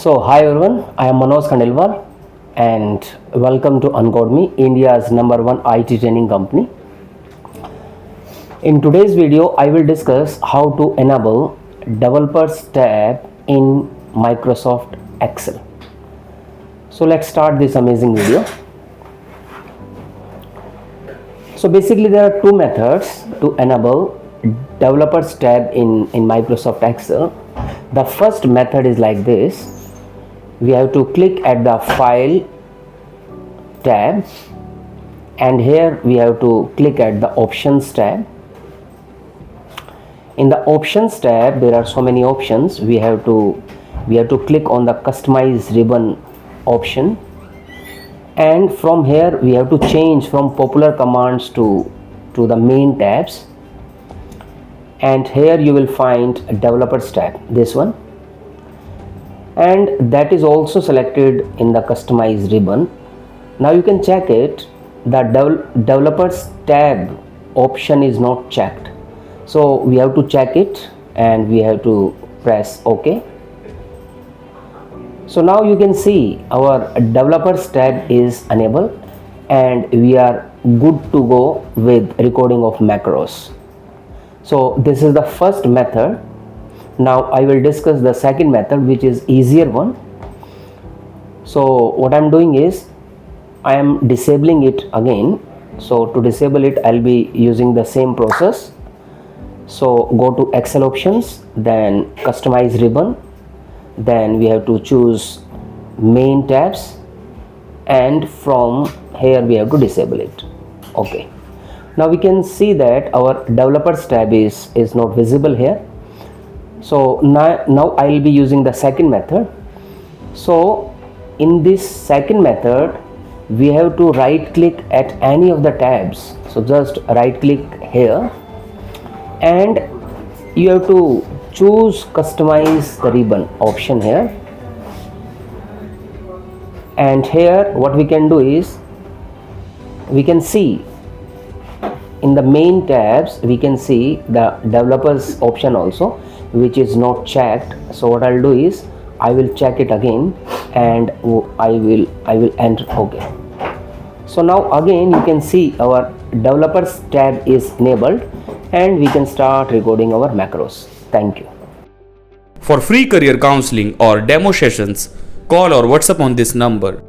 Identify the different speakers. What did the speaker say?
Speaker 1: So, hi everyone, I am Manoj Khandelwal and welcome to Uncodemy, India's #1 IT training company. In today's video, I will discuss how to enable Developers tab in Microsoft Excel. So, let's start this amazing video. So, basically, there are two methods to enable Developers tab in Microsoft Excel. The first method is like this. We have to click at the File tab, and here we have to click at the Options tab. In the Options tab, there are so many options. We have to click on the Customize ribbon option, and from here we have to change from Popular Commands to the Main tabs. And here you will find Developers tab, this one, and that is also selected in the Customize ribbon. Now you can check it. The Developers tab option is not checked, so we have to check it and we have to press OK. So now you can see our Developers tab is enabled and we are good to go with recording of macros. So this is the first method. Now I will discuss the second method, which is easier one. So what I'm doing is I am disabling it again. So to disable it, I'll be using the same process. So go to Excel options, then Customize ribbon, then we have to choose Main tabs, and from here we have to disable it. Okay. Now we can see that our Developers tab is not visible here. So now I will be using the second method. So in this second method, we have to right click at any of the tabs. So just right click here and you have to choose Customize the ribbon option here. And here what we can do is we can see in the Main tabs, we can see the Developers option also, which is not checked. So what I'll do is I will check it again and I will enter OK. So now again you can see our Developers tab is enabled and we can start recording our macros. Thank you.
Speaker 2: For free career counseling or demo sessions, call or WhatsApp on this number.